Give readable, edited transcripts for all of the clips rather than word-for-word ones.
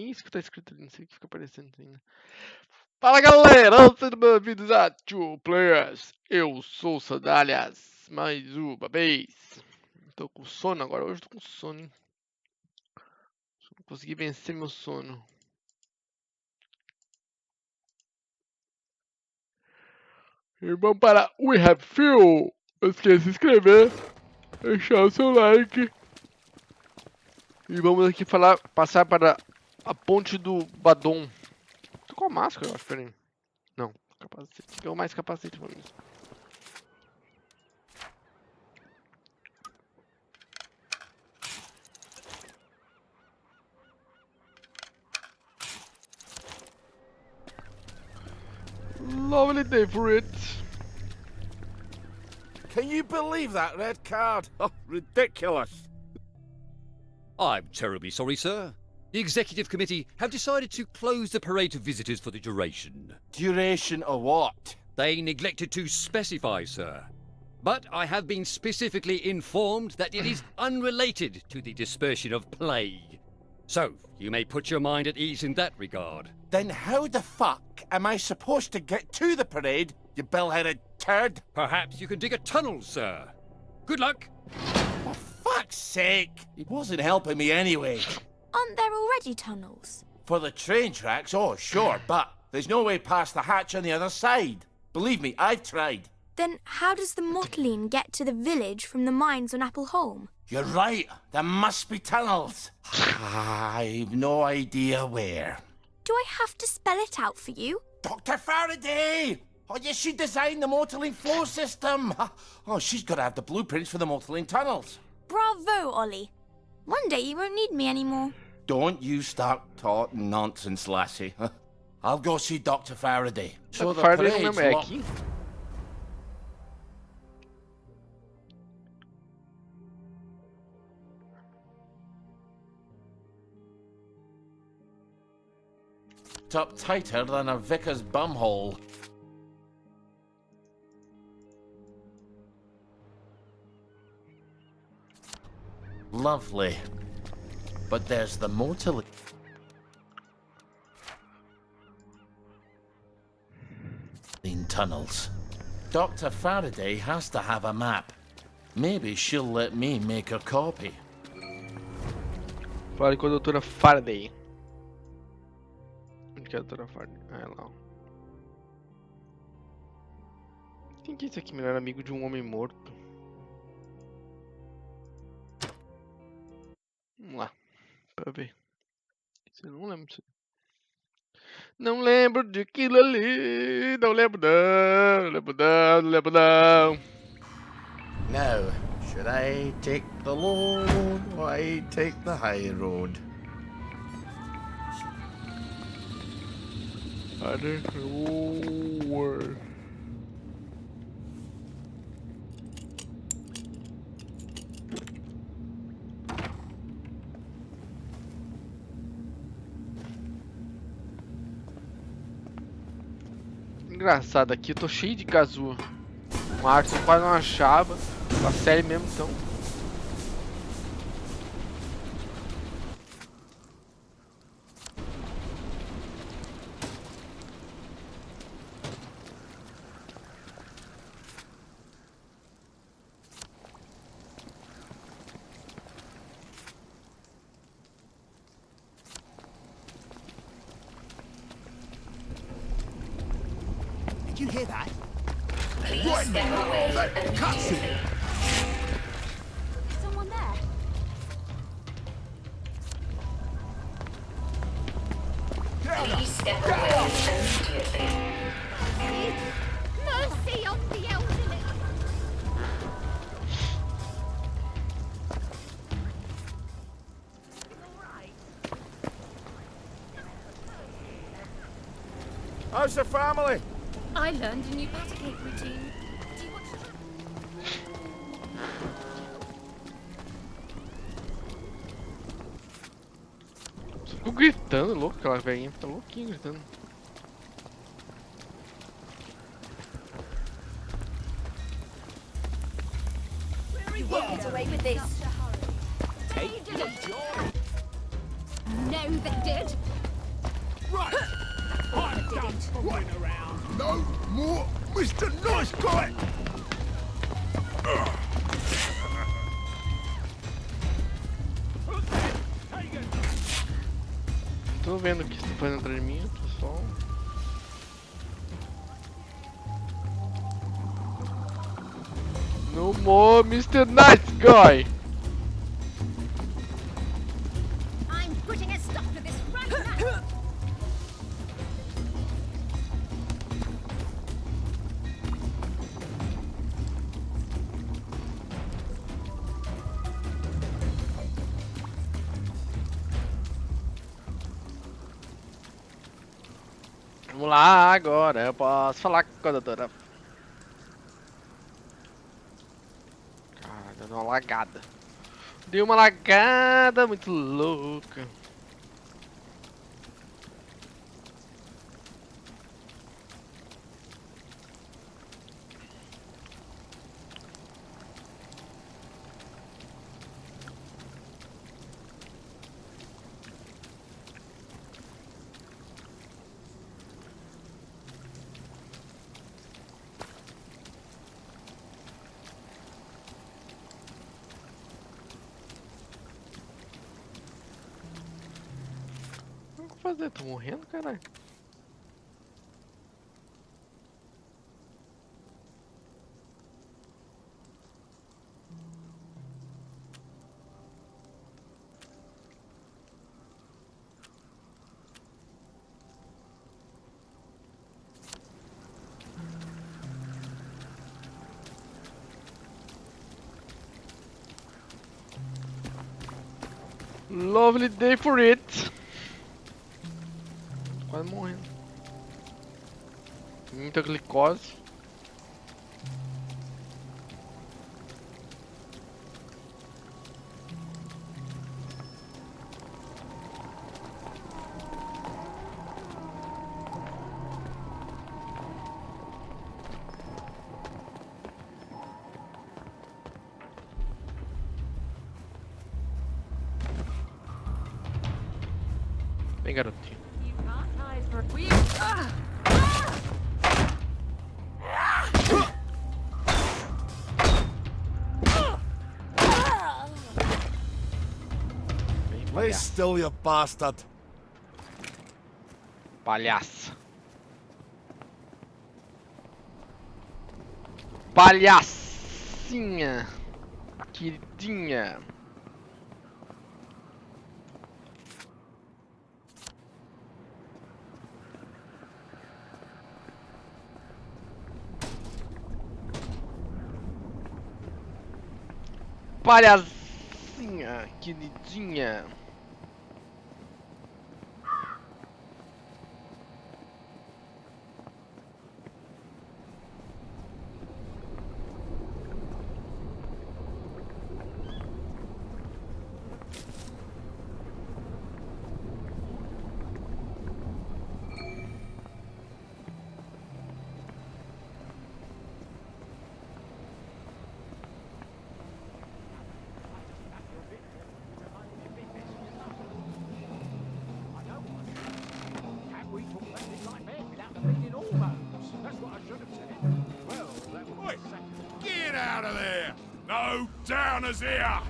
isso que tá escrito ali, não sei o que fica aparecendo ainda. Fala galera, sejam bem-vindos a 2 Players. Eu sou o Sandalhas, mais uma vez. Tô com sono agora, hoje tô com sono, hein? Não consegui vencer meu sono. E vamos para We Have Feel. Não esqueça de se inscrever, deixar o seu like. E vamos aqui passar para a ponte do Badon. Tô com a máscara, eu acho, peraí. Não, capacete. Deu mais capacete pra mim. Lovely day for it. Can you believe that red card? Oh, ridiculous. I'm terribly sorry, sir. The Executive Committee have decided to close the parade to visitors for the duration. Duration of what? They neglected to specify, sir. But I have been specifically informed that it is unrelated to the dispersion of plague. So, you may put your mind at ease in that regard. Then how the fuck am I supposed to get to the parade, you bell-headed turd? Perhaps you can dig a tunnel, sir. Good luck. For fuck's sake! It wasn't helping me anyway. Aren't there already tunnels? For the train tracks, oh sure, but there's no way past the hatch on the other side. Believe me, I've tried. Then how does the Mottling get to the village from the mines on Appleholme? You're right, there must be tunnels. I've no idea where. Do I have to spell it out for you? Dr. Faraday! Oh, yes, she designed the Motorlane flow system. Oh, she's got to have the blueprints for the Motorlane tunnels. Bravo, Ollie. One day you won't need me anymore. Don't you start talking nonsense, lassie. I'll go see Dr. Faraday. So the Faraday parade's não é locked. aqui? Up tighter than a vicar's bumhole. Lovely. But there's the Motorlane tunnels. Dr. Faraday has to have a map. Maybe she'll let me make a copy. Fale com a doutora Faraday. Onde que é a doutora Faraday? Ah, é lá. Ó. Quem que é esse aqui? Melhor amigo de um homem morto. Vamos lá. Pra ver. Eu não lembro disso. Não lembro de aquilo ali. Não lembro não. Não lembro não. Não lembro não. Now, should I take the low or I take the high road? I don't know. Engraçado, aqui eu tô cheio de gazu. O Arthur quase não achava. A série mesmo, então. Did you hear that? Please step away immediately. Someone there? Please step away immediately. Mercy on the elderly! How's the family? I learned a new patty cake routine. Do you want to try? Ficou gritando, louco, aquela velhinha. Tá louquinha gritando. You won't get away with this. Take your joy. No, they did. Right. I'm done fooling around. No more Mr. Nice Guy. Tô vendo o que você tá fazendo atrás de mim, pessoal. No more Mr. Nice Guy. I'm putting a stop to this right now. Vamos lá agora, eu posso falar com a doutora. Cara, deu uma lagada. Deu uma lagada muito louca. O que eu vou fazer? Tô morrendo, caralho. Lovely day for it. Quase morrendo. Muita glicose. Vem, garotinho. Lay still, you bastard. Palhaça. Palhacinha. Queridinha. Palhacinha. Queridinha. Get out of there! No downers here!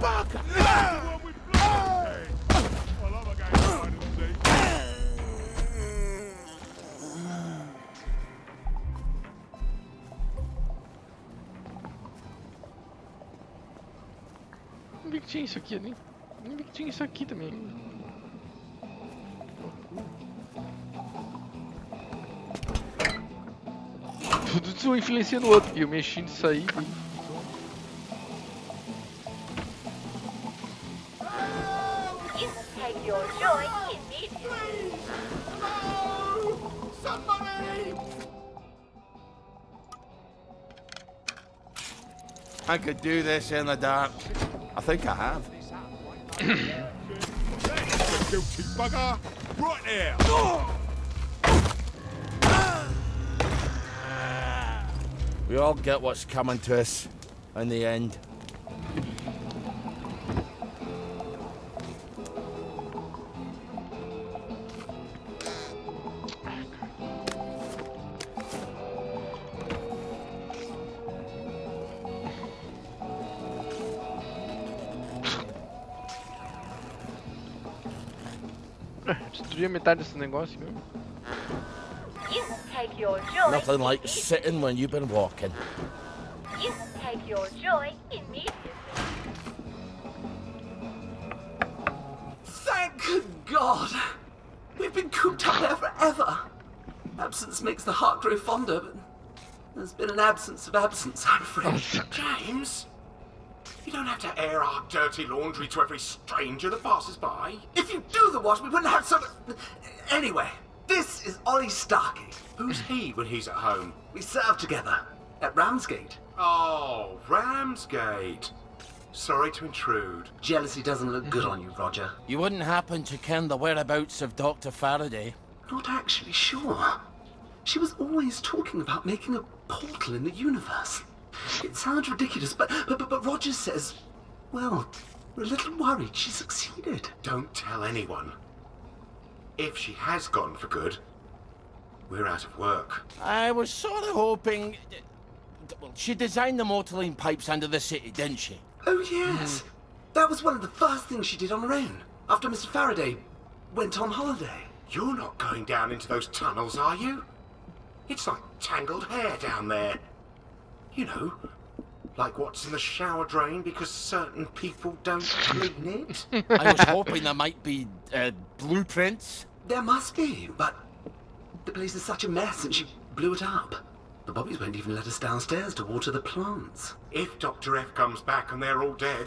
Bugger! I love a game of hide and seek. Não vi que tinha isso aqui, nem vi que tinha isso aqui também. Tudo isso influencia no outro, e eu mexi nisso aí. You take your joy immediately. Somebody! I could do this in the dark. I think I have. That's the guilty bugger! Right there! We all get what's coming to us in the end. Destruir metade desse negócio mesmo. You take your joy. Nothing like sitting when you've been walking. You take your joy immediately. Thank God! We've been cooped up there forever. Absence makes the heart grow fonder, but there's been an absence of absence, I'm afraid. James, you don't have to air our dirty laundry to every stranger that passes by. If you do the wash, we wouldn't have so much... Anyway, this is Ollie Starkey. Who's he when he's at home? We served together at Ramsgate. Oh, Ramsgate. Sorry to intrude. Jealousy doesn't look good on you, Roger. You wouldn't happen to ken the whereabouts of Dr. Faraday? Not actually sure. She was always talking about making a portal in the universe. It sounds ridiculous, but Roger says, well, we're a little worried she succeeded. Don't tell anyone. If she has gone for good, we're out of work. I was sort of hoping... Well, she designed the motorline pipes under the city, didn't she? Oh, yes. That was one of the first things she did on her own, after Mr. Faraday went on holiday. You're not going down into those tunnels, are you? It's like tangled hair down there. You know, like what's in the shower drain because certain people don't clean it. I was hoping there might be blueprints. There must be, but the place is such a mess and she blew it up. The Bobbies won't even let us downstairs to water the plants. If Dr. F comes back and they're all dead,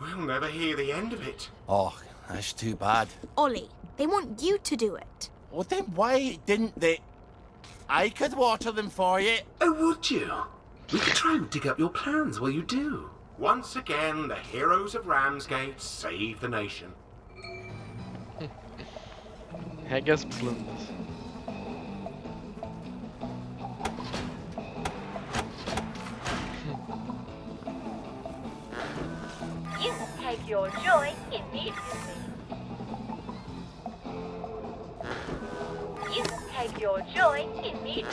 we'll never hear the end of it. Oh, that's too bad. Ollie, they want you to do it. Well, then why didn't they... I could water them for you. Oh, would you? We could try and dig up your plans while you do. Once again, the heroes of Ramsgate save the nation. Regue as plantas. You take your joy immediately. You take your joy immediately.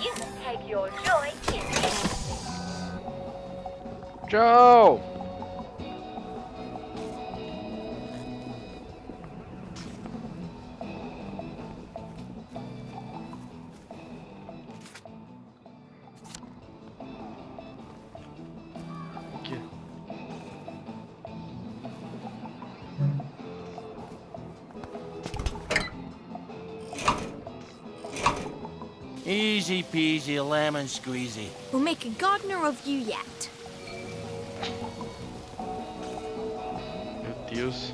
You take your joy immediately. Tchau! Aqui. Easy peasy, lemon squeezy. We'll make a gardener of you yet. Meu Deus.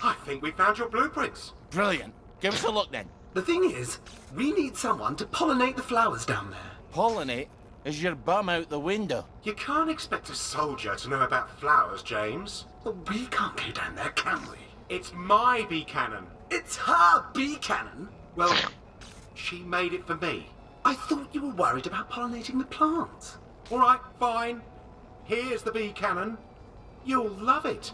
I think we found your blueprints. Brilliant. Give us a look then. The thing is, we need someone to pollinate the flowers down there. Pollinate? Is your bum out the window? You can't expect a soldier to know about flowers, James. But we can't go down there, can we? It's my bee cannon. It's her bee cannon. Well, she made it for me. I thought you were worried about pollinating the plants. All right, fine. Here's the bee cannon. You'll love it.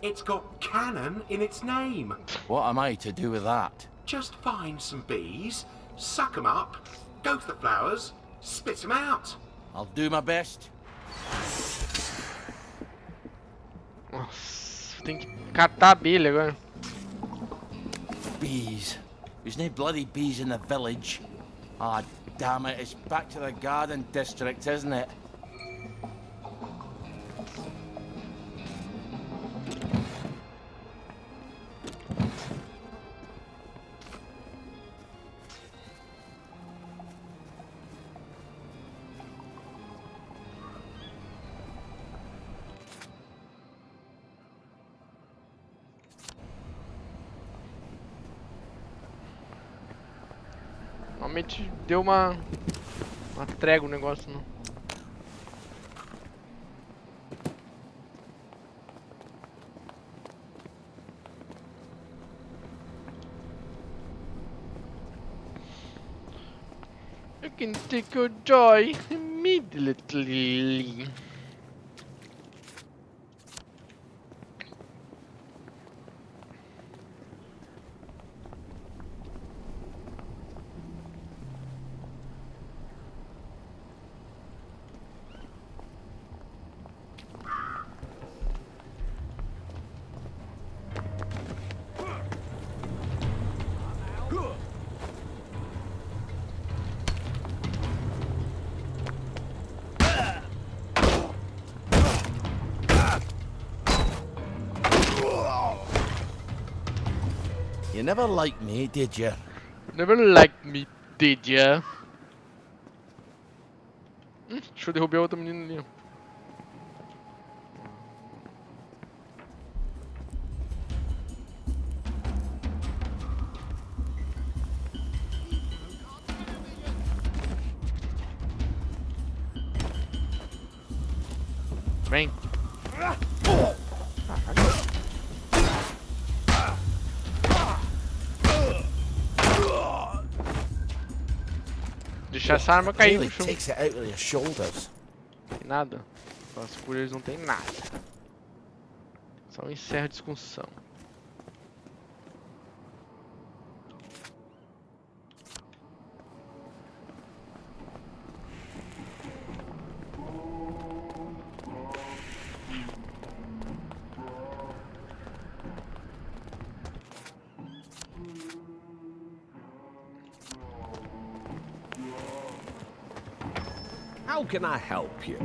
It's got cannon in its name. What am I to do with that? Just find some bees, suck 'em up, go to the flowers, spit 'em out. I'll do my best. Nossa, tem que catar a abelha agora. Bees. There's no bloody bees in the village. Ah, damn it. It's back to the garden district, isn't it? Normalmente deu uma trégua o negócio, não. You can take your joy immediately. You never liked me, did you? Never liked me, did ya? Deixa eu derrubar a outra menina ali. Vem. Deixa essa arma cair Really no chão. takes it out of your shoulders. Tem nada. As cores não tem nada. Só encerra a discussão. How can I help you?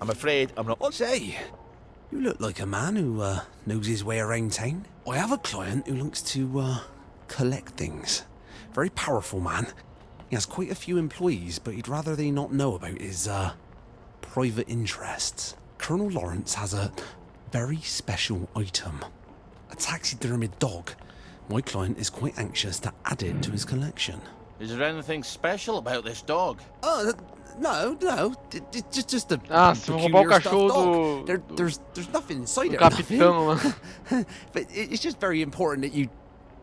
I'm afraid I'm not. Say, you look like a man who knows his way around town. I have a client who likes to collect things. Very powerful man. He has quite a few employees, but he'd rather they not know about his private interests. Colonel Lawrence has a very special item. A taxidermied dog. My client is quite anxious to add it to his collection. Is there anything special about this dog? No. Just a Se eu roubar o peculiar stuffed cachorro dog. There's nothing inside do it. or nothing. capitão lá. But it's just very important that you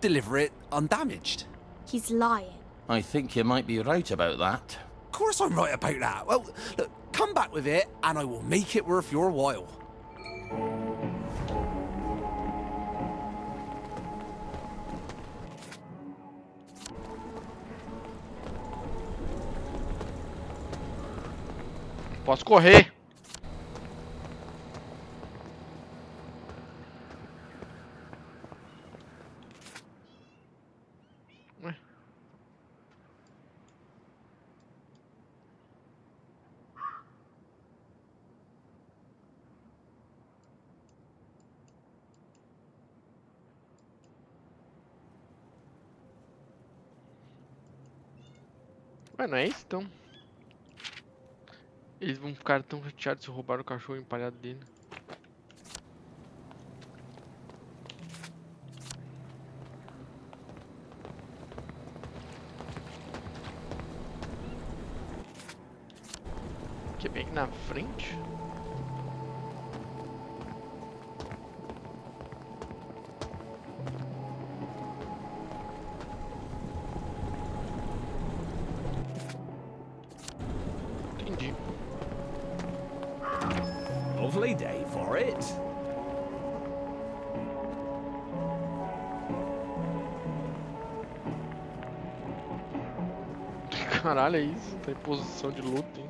deliver it undamaged. He's lying. I think you might be right about that. Of course I'm right about that. Well, look, come back with it and I will make it worth your while. Posso correr. Ué. Ué, não é isso então? Eles vão ficar tão chateados se roubar o cachorro empalhado dele. Que é bem aqui na frente. Entendi. Lovely day for it. Caralho, é isso? Tá em posição de luta, hein?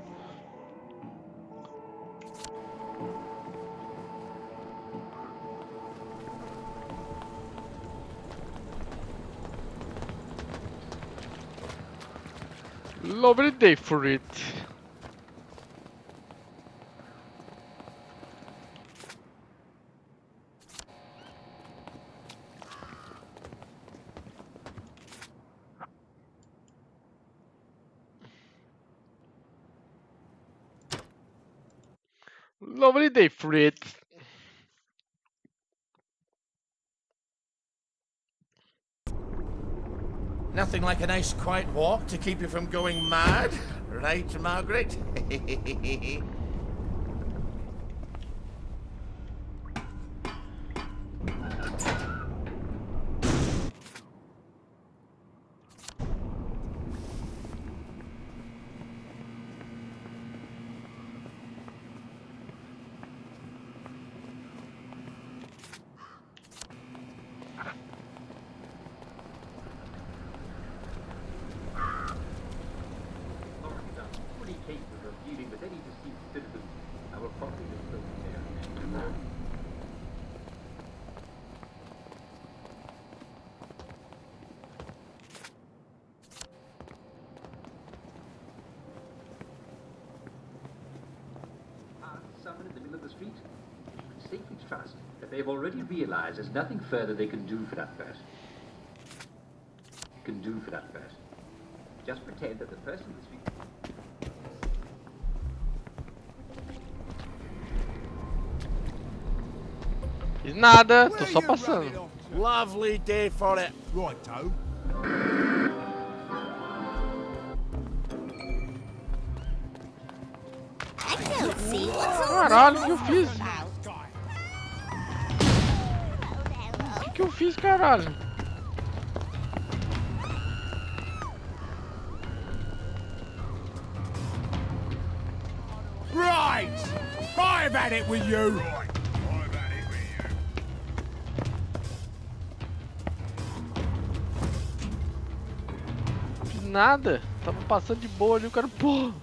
Lovely day for it. Lovely day for it. Nothing like a nice quiet walk to keep you from going mad, right, Margaret? Cases of dealing with any dispute trust that they've already realized there's nothing further they can do for that person. Just pretend that the person who's... Fiz nada, tô só passando. Lovely day for it. Righto. Caralho, o que eu fiz? O que eu fiz, caralho? Right! I've had it with you! Não fiz nada. Tava passando de boa ali, o cara... Porra!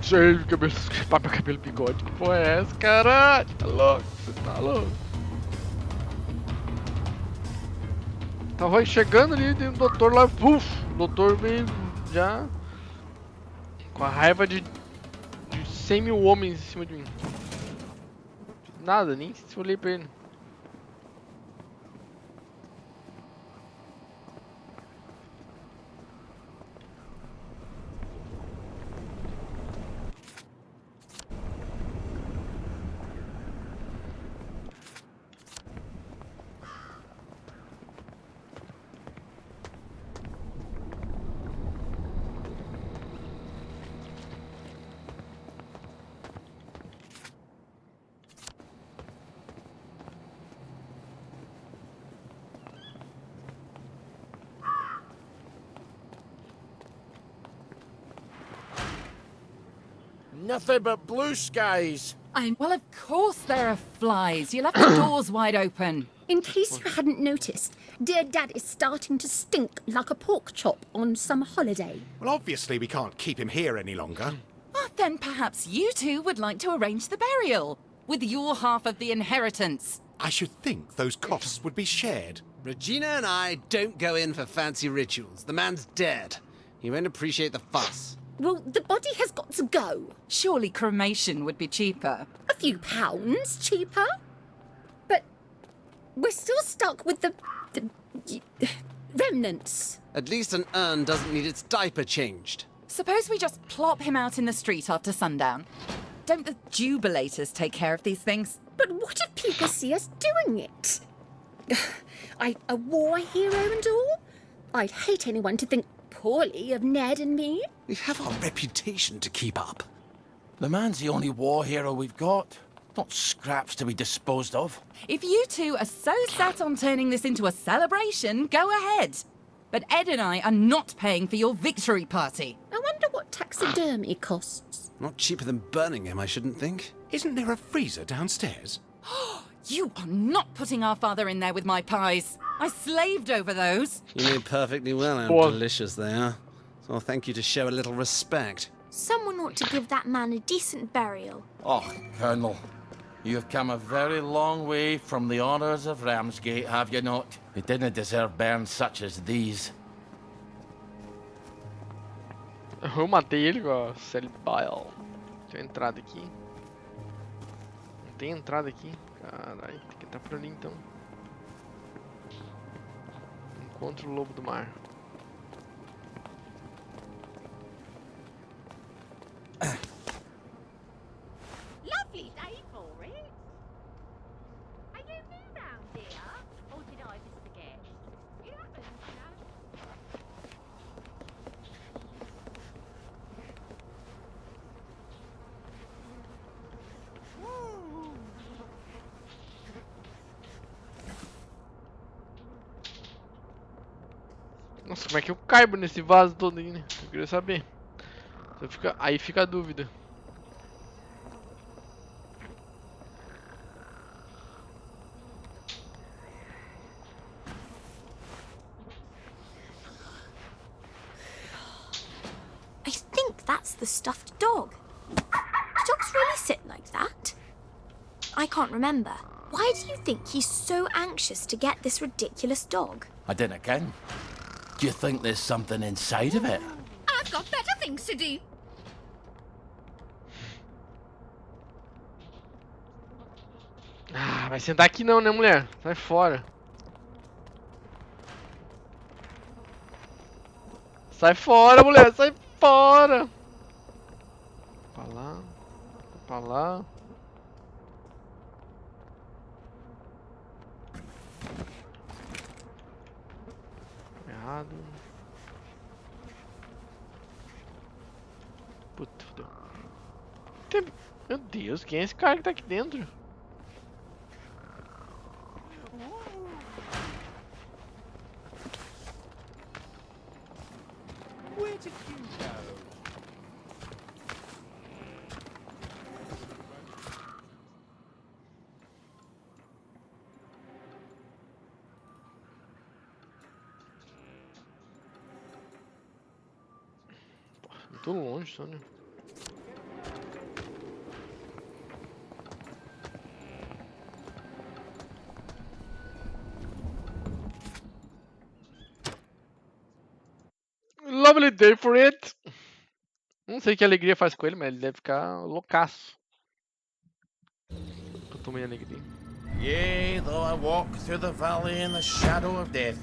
Cheio de cabelo, papel, cabelo, bigode. Que porra é essa, caralho? Tá louco? Você tá louco? Tava chegando ali, tem um doutor lá, puf! O doutor veio já com a raiva de 100 mil homens em cima de mim. Nada, nem se olhei pra ele. Nothing but blue skies. Well, of course there are flies. You left the doors wide open. In case you hadn't noticed, dear Dad is starting to stink like a pork chop on some holiday. Well, obviously we can't keep him here any longer. Oh, then perhaps you two would like to arrange the burial with your half of the inheritance. I should think those costs would be shared. Regina and I don't go in for fancy rituals. The man's dead. He won't appreciate the fuss. Well, the body has got to go. Surely cremation would be cheaper. A few pounds cheaper. But we're still stuck with the remnants. At least an urn doesn't need its diaper changed. Suppose we just plop him out in the street after sundown. Don't the jubilators take care of these things? But what if people see us doing it? A war hero and all? I'd hate anyone to think poorly of Ned and me. We have our reputation to keep up. The man's the only war hero we've got. Not scraps to be disposed of. If you two are so set on turning this into a celebration, go ahead. But Ed and I are not paying for your victory party. I wonder what taxidermy costs. Not cheaper than burning him, I shouldn't think. Isn't there a freezer downstairs? You are not putting our father in there with my pies. I slaved over those. You know perfectly well how delicious they are. So I'll thank you to show a little respect. Someone ought to give that man a decent burial. Oh, Colonel, you have come a very long way from the honours of Ramsgate, have you not? He didn't deserve burns such as these. Eu matei ele com a Sally Bile. Tem entrada aqui. Não tem entrada aqui. Caralho, tem que entrar por ali então. Encontro o lobo do mar. Lovely day for it. Are you new round here? Or did I just forget? It happens, you know. Nossa, como é que eu caibo nesse vaso todo aí, né? Eu queria saber. Aí fica a dúvida. I think that's the stuffed dog. Do dogs really sit like that? I can't remember. Why do you think he's so anxious to get this ridiculous dog? I didn't ken. Do you think there's something inside of it? I've got better things to do. Ah, vai sentar aqui não, né, mulher? Sai fora. Sai fora, mulher, sai fora. Pra lá, pra lá. Errado. Puta, fodeu. Meu Deus, quem é esse cara que tá aqui dentro? Where did you go? Muito longe, Sônia. Lovely day for it. Não sei que alegria faz com ele, mas ele deve ficar loucaço. Eu tomei alegria. Yea, though I walk through the valley in the shadow of death.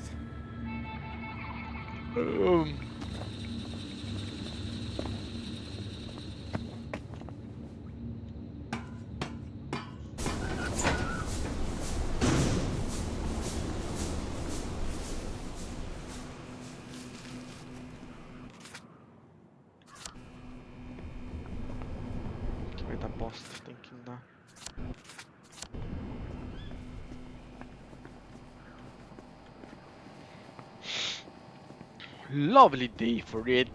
Que vai dar bosta, tem que dar. Lovely day for it.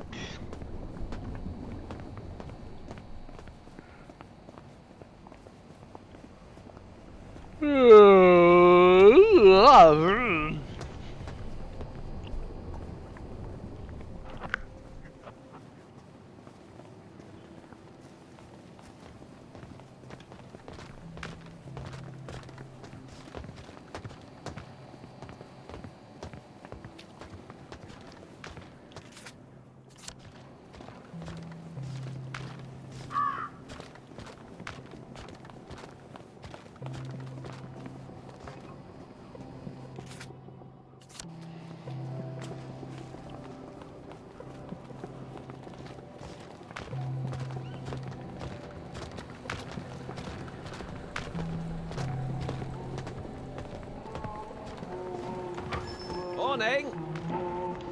Morning.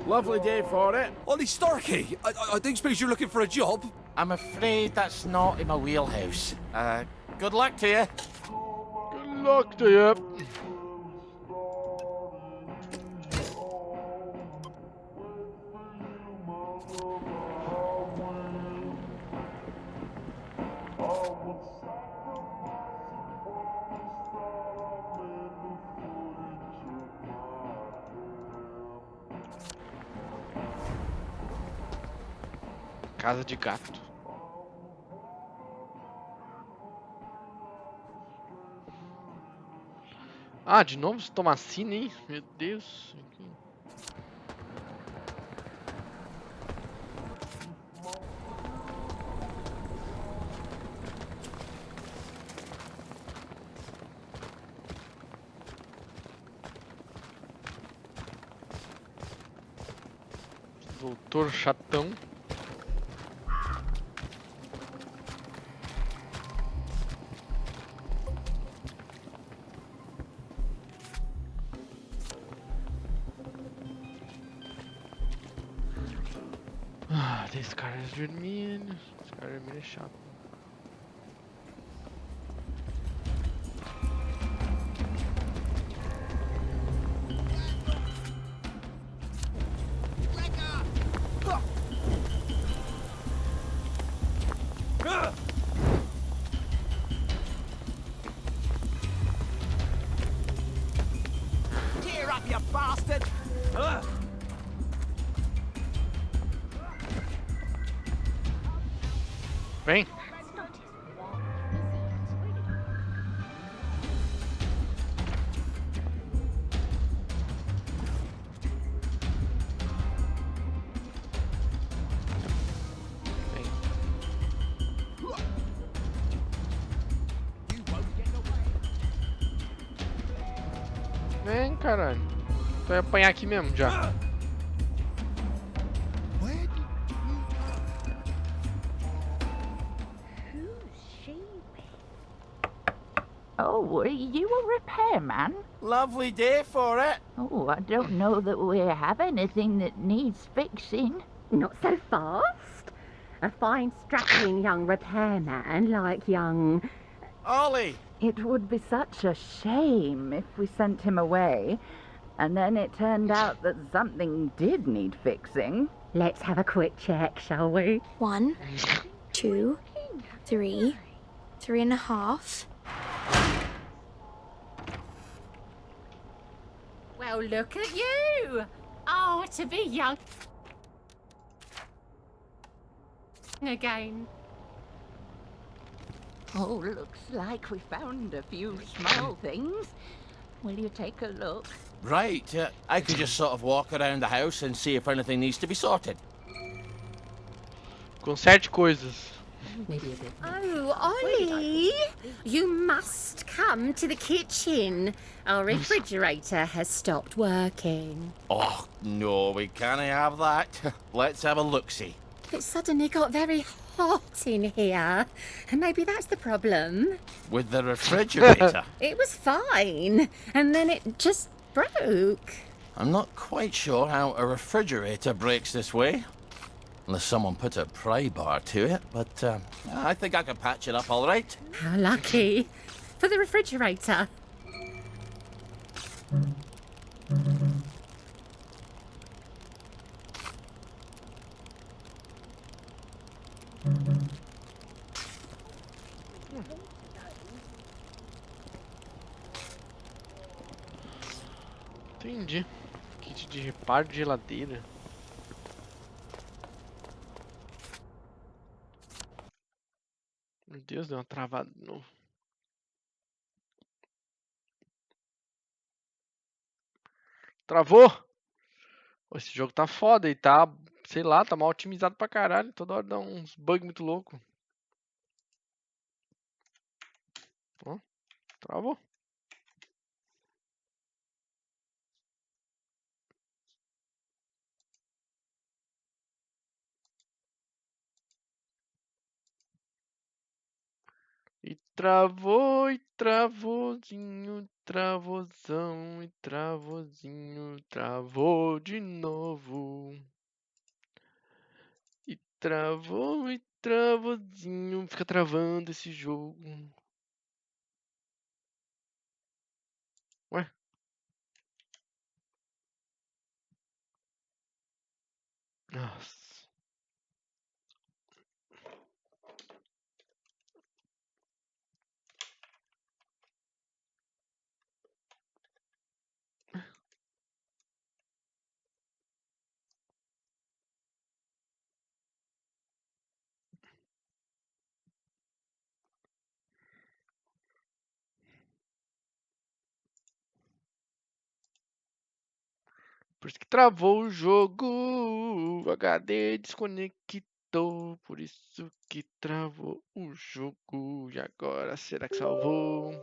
Lovely day for it. Ollie Starkey, I don't suppose you're looking for a job? I'm afraid that's not in my wheelhouse. Good luck to you. Good luck to you. Casa de gato. Ah, de novo esse Tomacina, hein? Meu Deus. Doutor chatão. Ah, esse cara é dormindo. Esse cara é meio chato. Cheer up, you bastard! Vem. Vem, caralho. Tu vai apanhar aqui mesmo, já. Oh, are you a repairman? Lovely day for it. Oh, I don't know that we have anything that needs fixing. Not so fast. A fine, strapping young repairman like young... Ollie! It would be such a shame if we sent him away, and then it turned out that something did need fixing. Let's have a quick check, shall we? 1, 2, 3, 3.5. Well, look at you. Oh, to be young again. Oh, looks like we found a few small things. Will you take a look? Right, I could just sort of walk around the house and see if anything needs to be sorted. Conserte coisas. Oh, Ollie! You must come to the kitchen. Our refrigerator has stopped working. Oh, no, we can't have that. Let's have a look-see. It suddenly got very hot in here. And maybe that's the problem. With the refrigerator? It was fine. And then it just broke. I'm not quite sure how a refrigerator breaks this way. Unless someone put a pry bar to it, but I think I can patch it up all right. How lucky. For the refrigerator. Entendi. Kit de reparo de geladeira. Meu Deus, deu uma travada de novo. Travou! Esse jogo tá foda e tá, sei lá, tá mal otimizado pra caralho. Toda hora dá uns bugs muito loucos. Ó, travou. E travôzinho, travozão, e travozinho, travou de novo. E travozinho, fica travando esse jogo. Ué? Nossa. Por isso que travou o jogo, o HD desconectou, por isso que travou o jogo. E agora, será que salvou?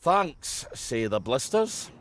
Thanks, say the blisters.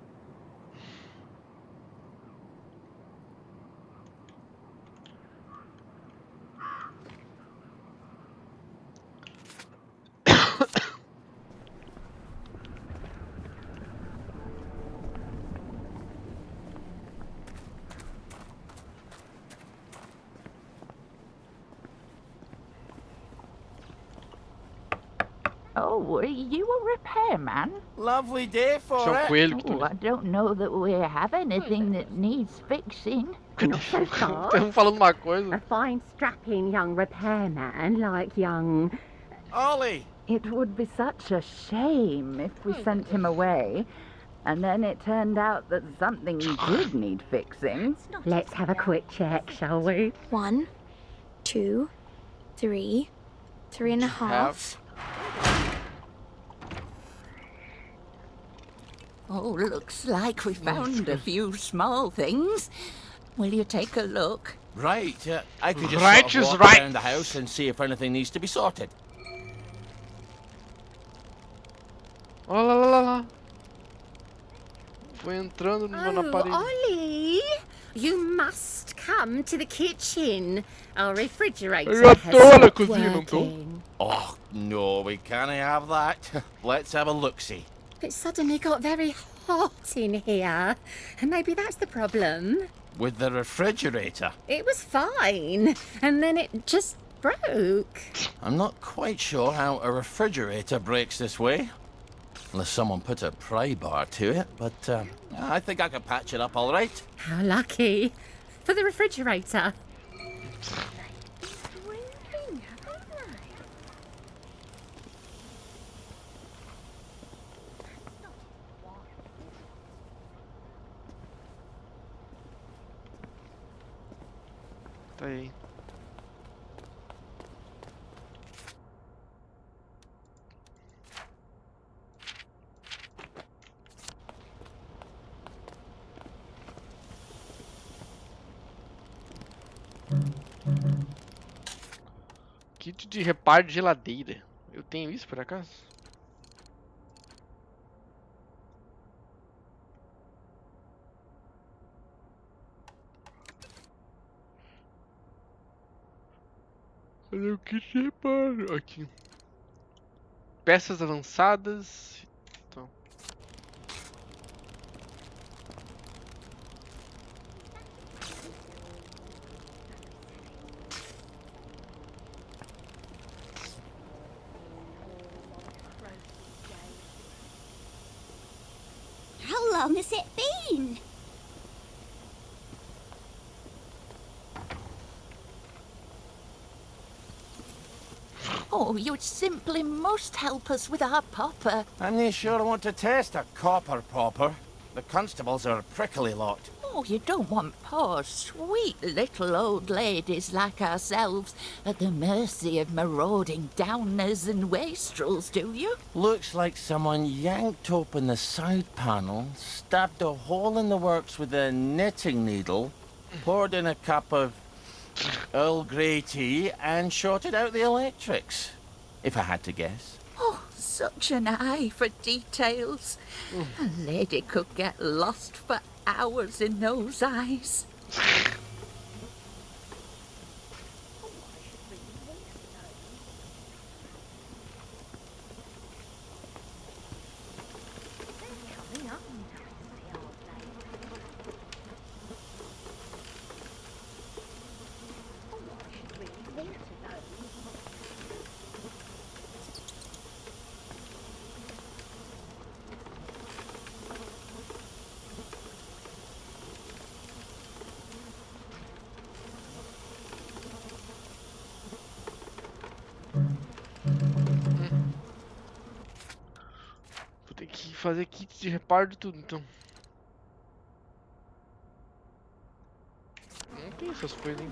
Oh, are you a repairman? Lovely day for Isso é it. coelho que Oh, I don't know that we have anything that needs fixing. Not so fast. Estamos falando uma coisa. A fine, strapping young repairman like young... Ollie! It would be such a shame if we sent him away, and then it turned out that something did need fixing. Let's have a quick check, shall we? 1, 2, 3, 3.5. Oh, looks like we found a few small things. Will you take a look? Right, I could just Right sort of is walk right. around the house and see if anything needs to be sorted. Olha lá, lá, lá. Foi entrando na Oh, parede. Ollie, you must come to the kitchen. Our refrigerator Eu já has tô na stopped cozinha, não tô? working. Oh, no, we can't have that. Let's have a look-see. It suddenly got very hot in here. And maybe that's the problem. With the refrigerator. It was fine. And then it just broke. I'm not quite sure how a refrigerator breaks this way. Unless someone put a pry bar to it, but I think I could patch it up all right. How lucky. For the refrigerator. Tá aí. Kit de reparo de geladeira. Eu tenho isso por acaso? Cadê o kit de reparo? Aqui. Peças avançadas. Então. How long has it been? Oh, you simply must help us with our popper. I'm not sure I want to test a copper popper. The constables are a prickly lot. Oh, you don't want poor, sweet little old ladies like ourselves at the mercy of marauding downers and wastrels, do you? Looks like someone yanked open the side panel, stabbed a hole in the works with a knitting needle, poured in a cup of Earl Grey tea, and shorted out the electrics, if I had to guess. Oh, such an eye for details. A lady could get lost for hours in those eyes. Vou ter que fazer kit de reparo de tudo, então. Não tem essas coisas, hein?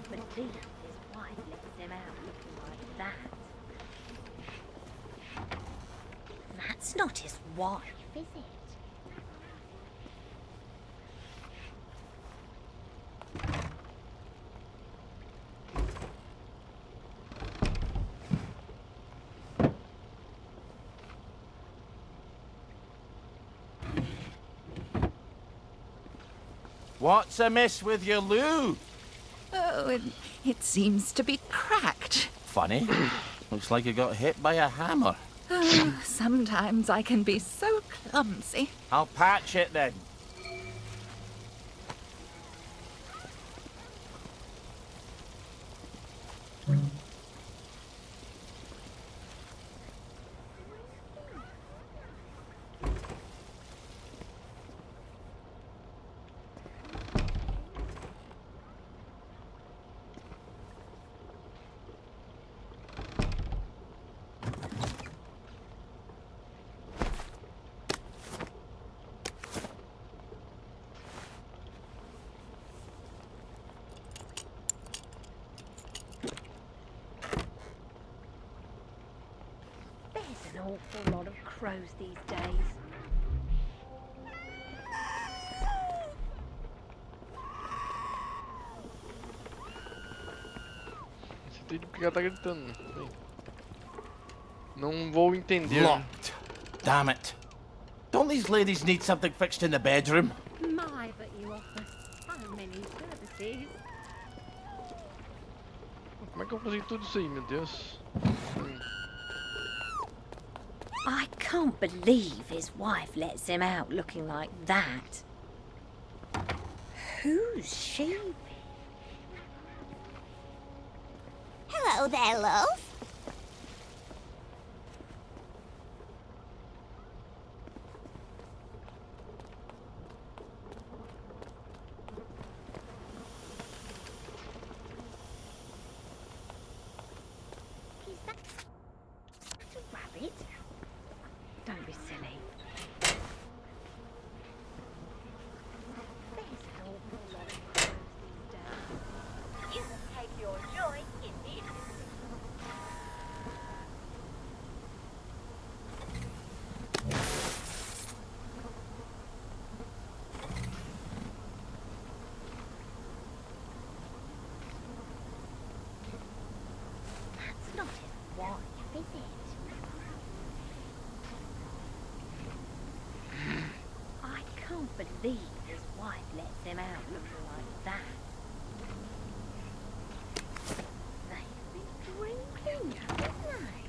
That's not his wife, is it? What's amiss with your loo? Oh, it seems to be cracked. Funny. Looks like you got hit by a hammer. Oh, sometimes I can be so clumsy. I'll patch it then. There's an awful lot of crows these days. Você entende porque ela tá gritando. Bem, não vou entender. Locked. Damn it. Don't these ladies need something fixed in the bedroom? My, but you offer so many services. Como é que eu vou fazer tudo isso aí, meu Deus? I can't believe his wife lets him out looking like that. Who's she? Hello there, love. Is that a rabbit? Don't be silly. There's an awful lot of crows these days. You can take your joy in it. That's not his wife, is it? I can't believe his wife lets him out looking like that. They've been drinking, haven't they?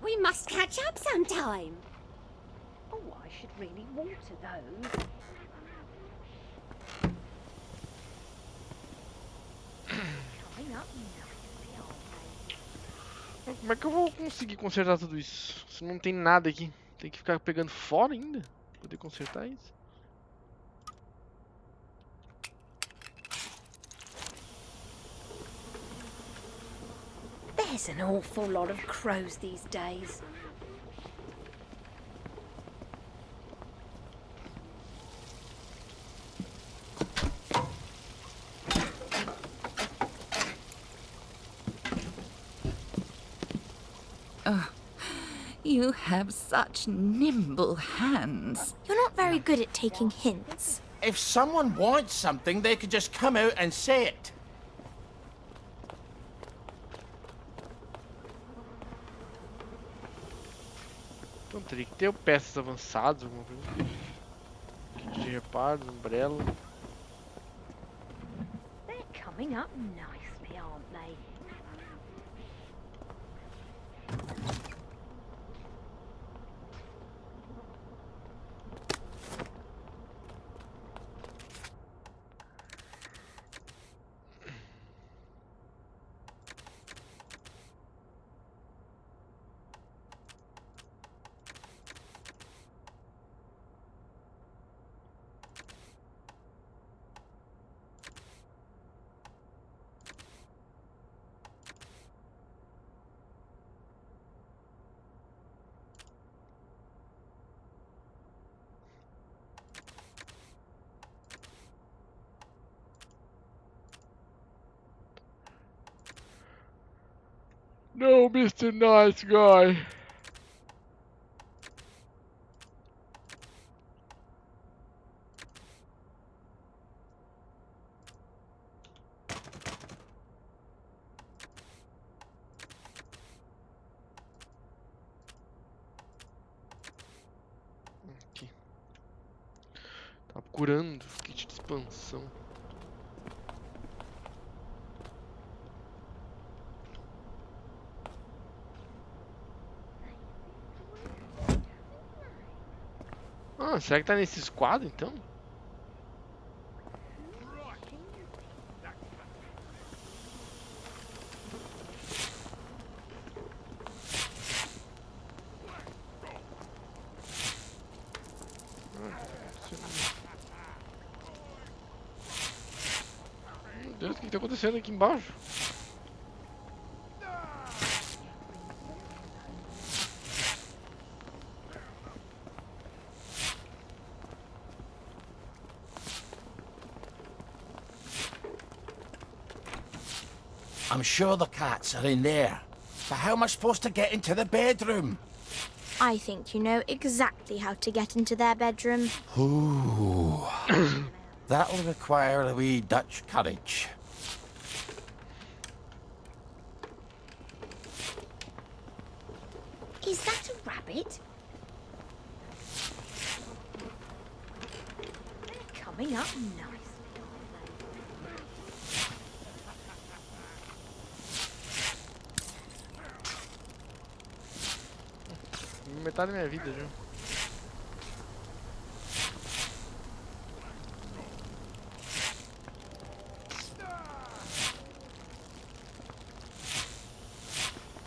We must catch up sometime. Oh, I should really water those. Coming up nicely, aren't they? Como é que eu vou conseguir consertar tudo isso? Se não tem nada aqui. Tem que ficar pegando fora ainda? Pra poder consertar isso? There's an awful lot of crows these days. Oh, you have such nimble hands. You're not very good at taking hints. If someone wants something, they could just come out and say it. Então teria que ter peças avançadas, alguma coisa assim. Kit de reparos, umbrella. They're coming up nicely, aren't they? No, Mr. Nice Guy. procurando kit de expansão. Ah, será que tá nesse esquadro então? Meu Deus, o que tá acontecendo aqui embaixo? I'm sure the cats are in there. But how am I supposed to get into the bedroom? I think you know exactly how to get into their bedroom. Ooh. That'll require a wee Dutch courage. Is that a rabbit? They're coming up nicely. Metade da minha vida já.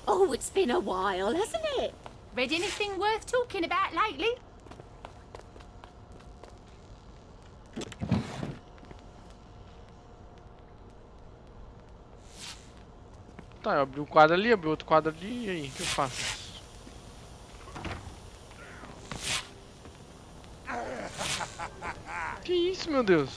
Oh, it's been a while, hasn't it? Read anything worth talking about lately? Tá, eu abri um quadro ali, abri outro quadro ali, e aí, o que eu faço? Que isso, meu Deus?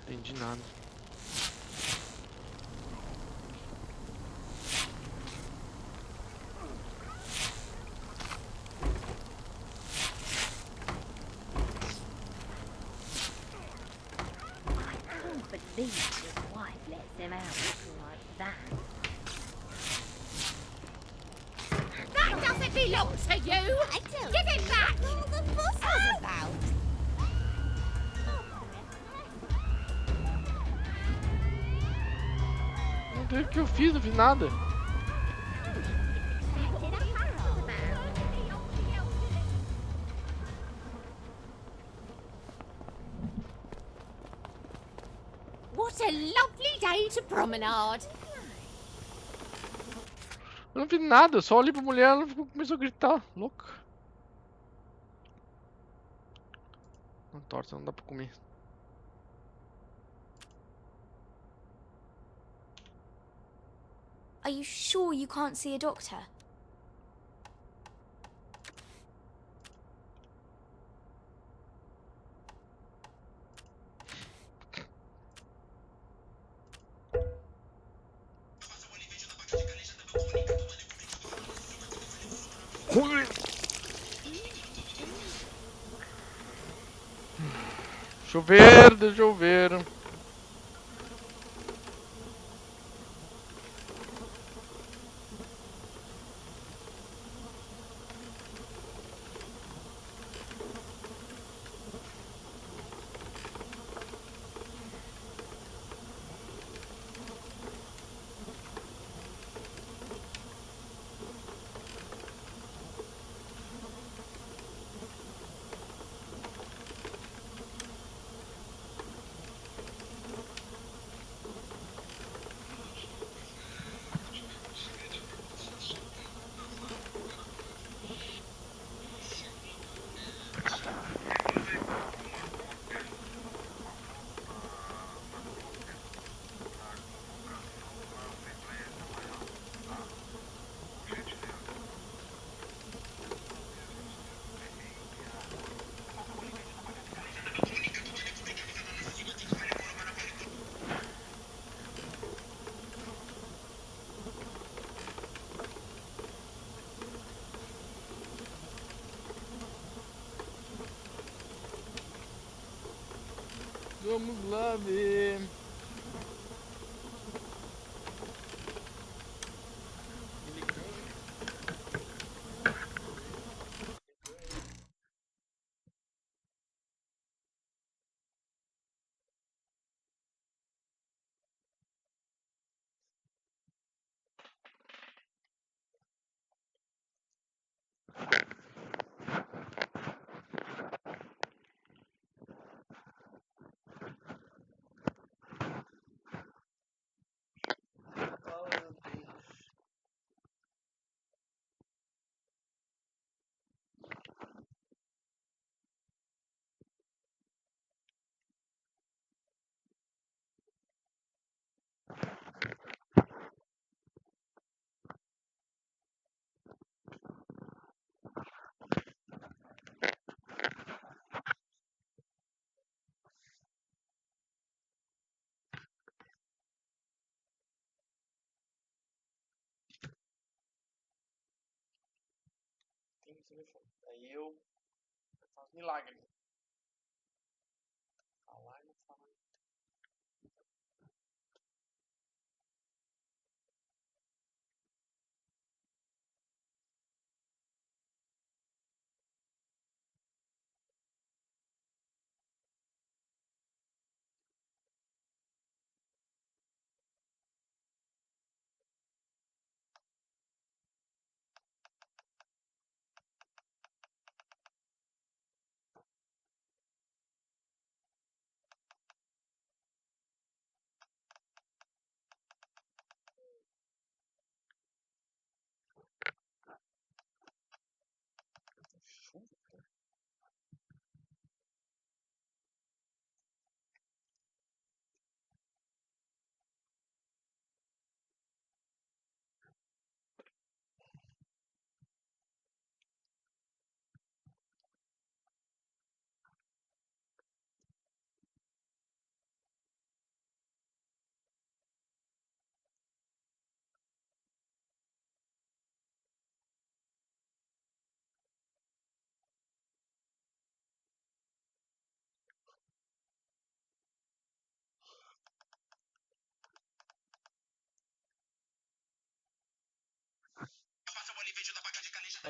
Entendi nada. Believe his wife lets him out looking like that. That doesn't belong to you! I don't Give it back! All the fuss was about. Meu Deus, o que eu fiz? Não fiz nada. What a lovely day to promenade! Eu não fiz nada, eu só olhei pra mulher e ela começou a gritar, louca. Não torta, não dá pra comer. Are you sure you can't see a doctor? Chover, deixa eu ver. Vamos lá ver. telefone. Aí eu faço milagre. Falar e não falar.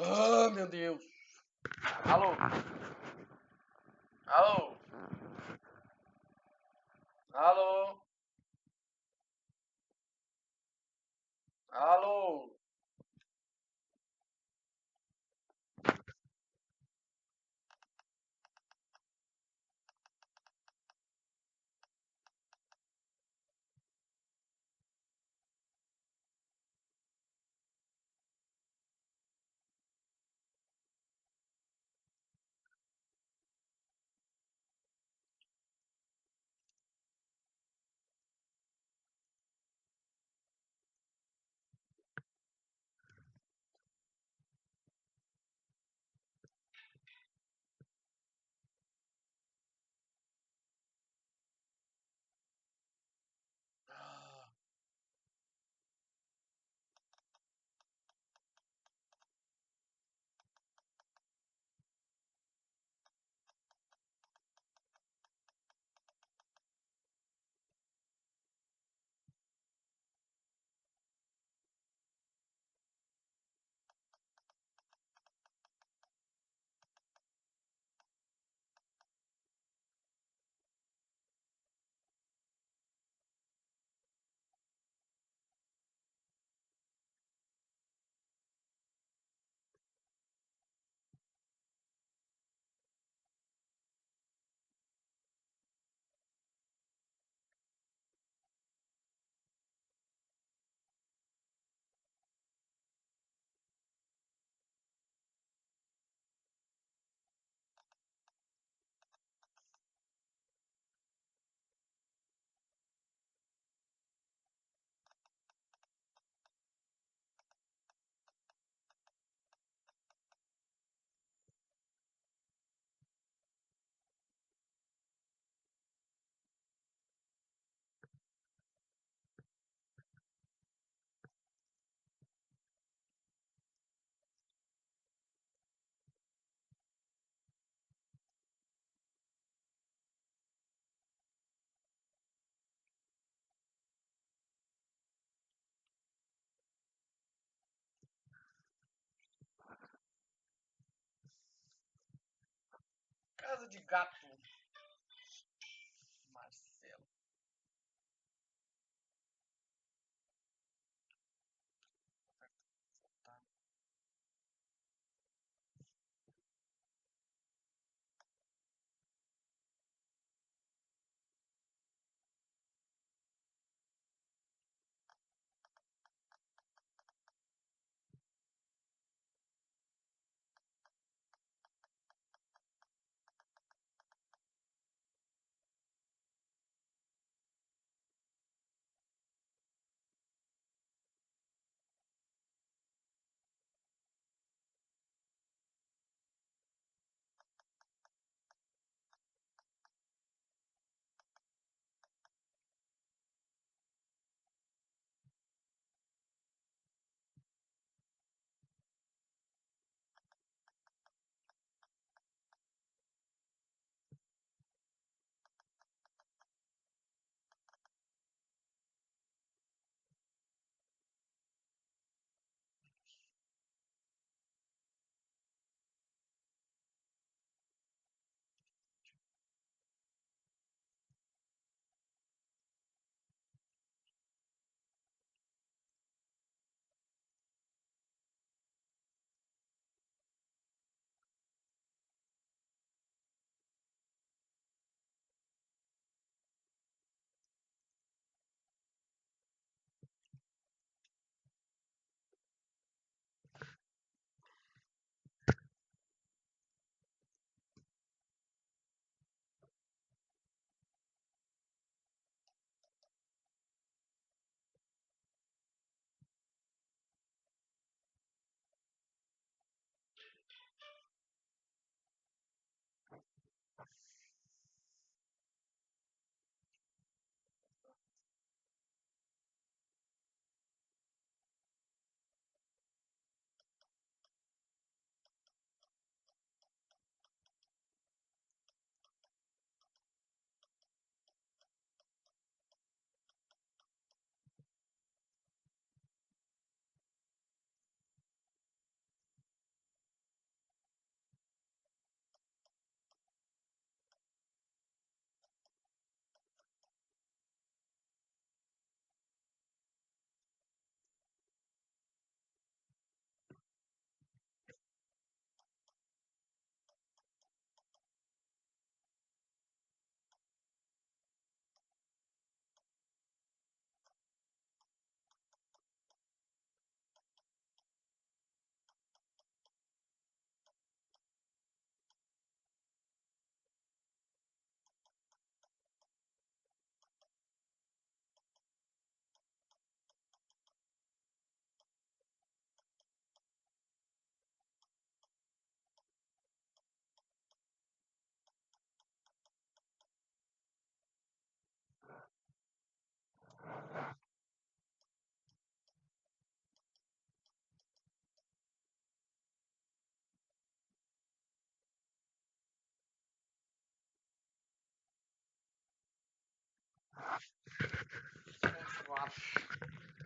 Ah, meu Deus. Alô? Alô? Alô? Alô? Casa de gato. Marcelo.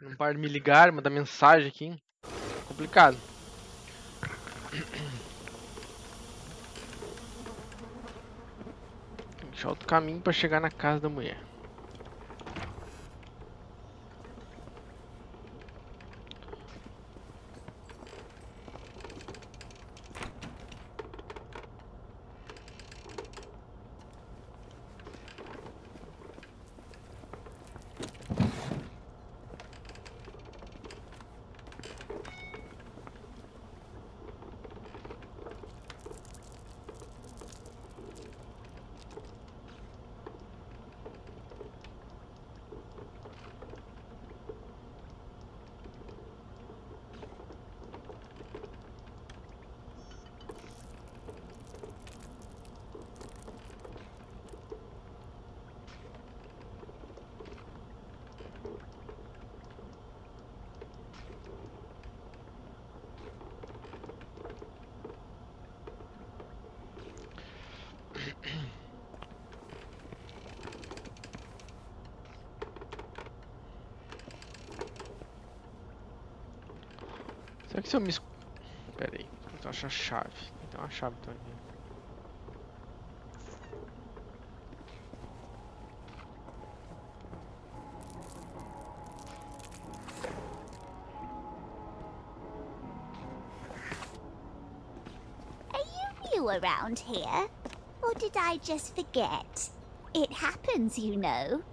Não para de me ligar, mandar mensagem aqui. Complicado. Tem que achar outro caminho pra chegar na casa da mulher. Será que se eu me... Pera aí, eu acho a chave. Tem uma chave também. Are you new around here? Or did I just forget? It happens, you know.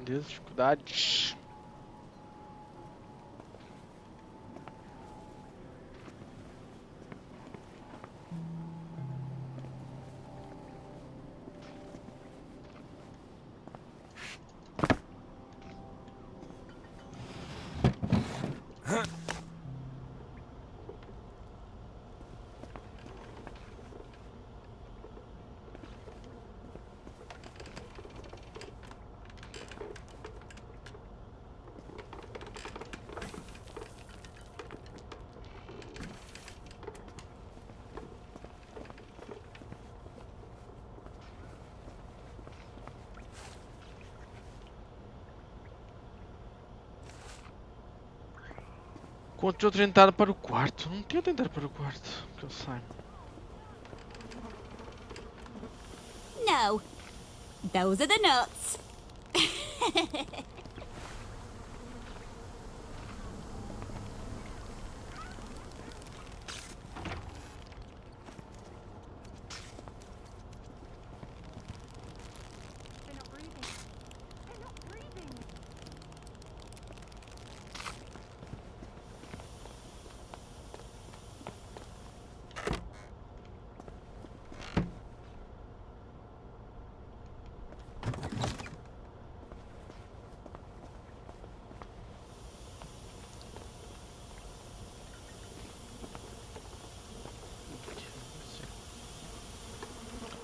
Dificuldades. Encontrei outra entrada para o quarto. Não tem outra entrada para o quarto. Que eu saiba. No. Those are the nuts.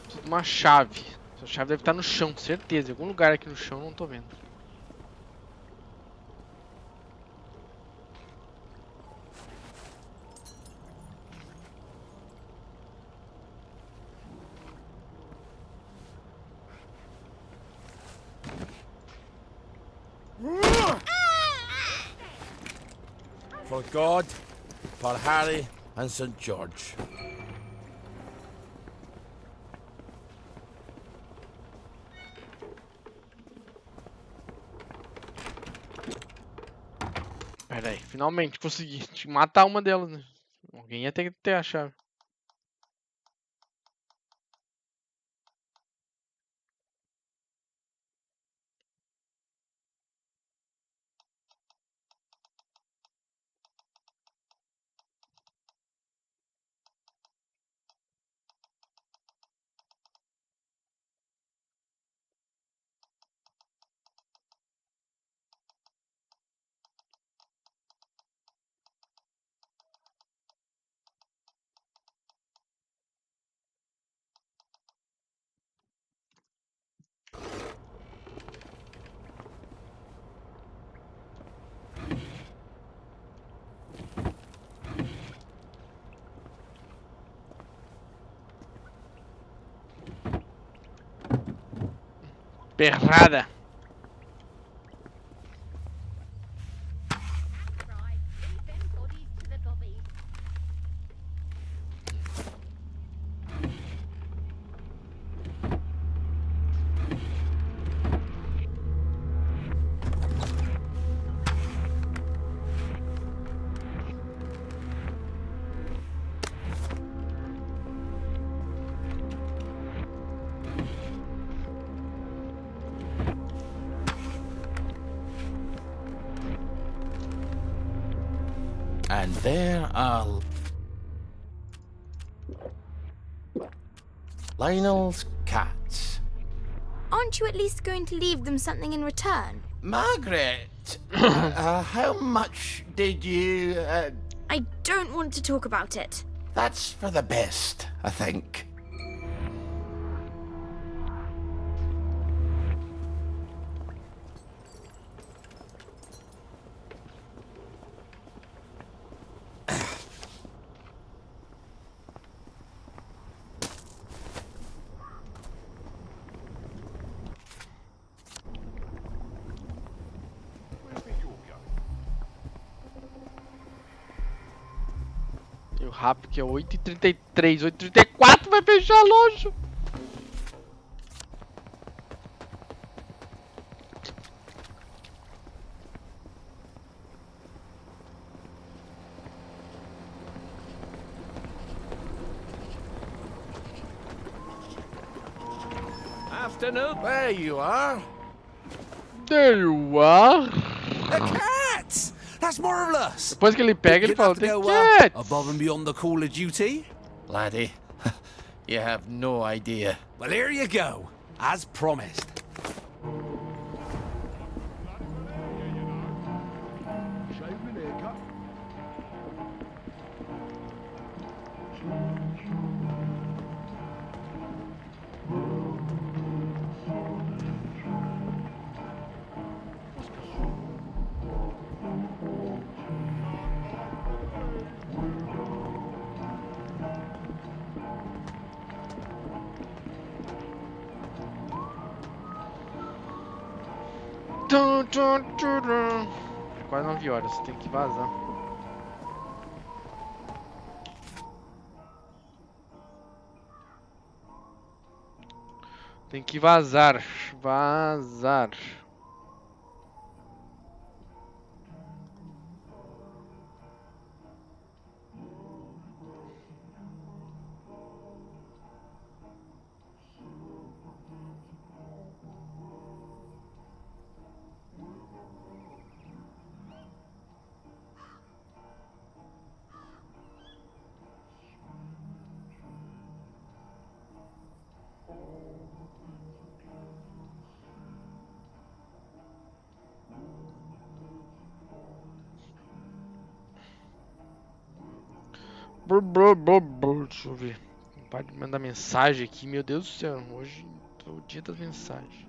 Preciso de uma chave. Essa chave deve estar no chão, certeza. Em algum lugar aqui no chão, não tô vendo. For God, for Harry and St. George. Pera aí, finalmente consegui. Tinha que matar uma delas, né? Alguém ia ter que ter a chave. Perrada. Right, leave them bodies to the bobbies. And there are Lionel's cats. Aren't you at least going to leave them something in return? Margaret, how much did you... I don't want to talk about it. That's for the best, I think. Eu rápido que é 8h33, 8h34 vai fechar a loja. Afternoon. There you are. There you are. The cats! That's marvellous! Depois que ele pega, ele You'd fala, have to tem go, cats. above and beyond the call of duty? Laddie, you have no idea. Well, here you go, as promised. É quase 9 horas, tem que vazar. Tem que vazar. Vazar. Deixa eu ver. Pode mandar mensagem aqui, meu Deus do céu. Hoje é o dia das mensagens.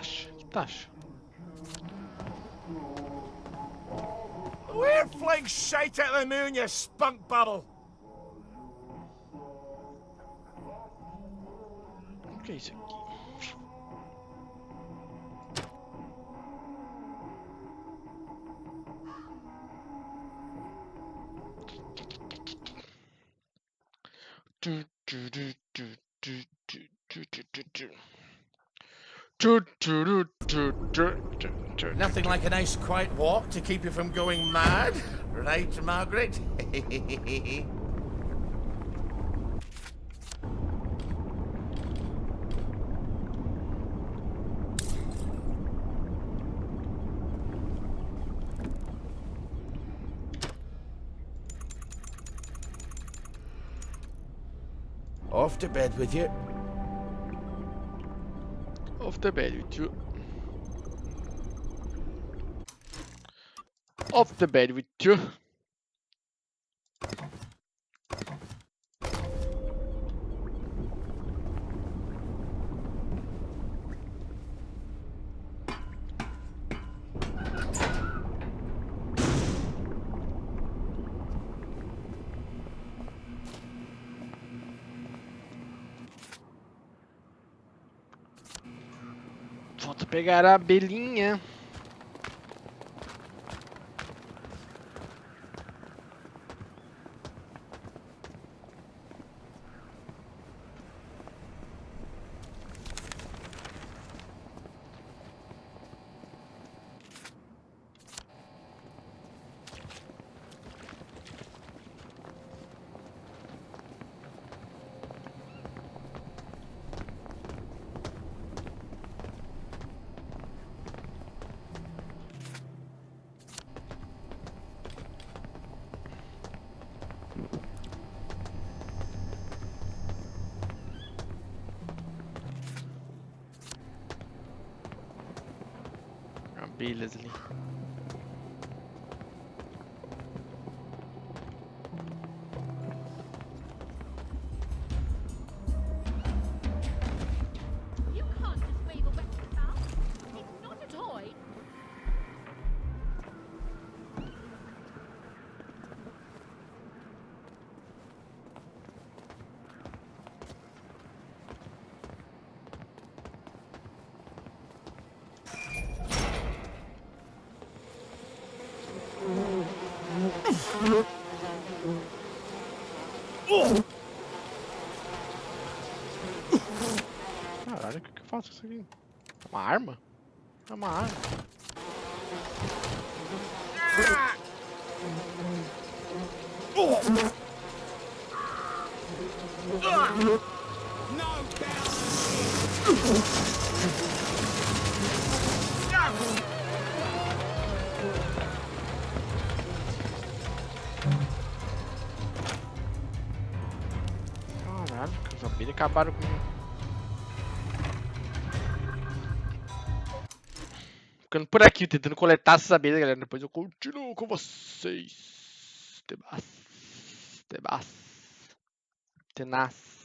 acha? O que tu acha? We're fling shite at the moon, you spunk bubble! O que é isso aqui? Nothing like a nice quiet walk to keep you from going mad, right, Margaret? Off to bed with you. Off the bed with you. Off the bed with you. Falta pegar a abelhinha. Abelhas ali. You can't just wave a weapon about. It's not a toy. Caralho, o que eu faço com isso aqui? É uma arma? É uma arma. Caralho, que as abelhas acabaram comigo. Ficando por aqui, tentando coletar essas abelhas, galera. Depois eu continuo com vocês. Tebas. Tenaz.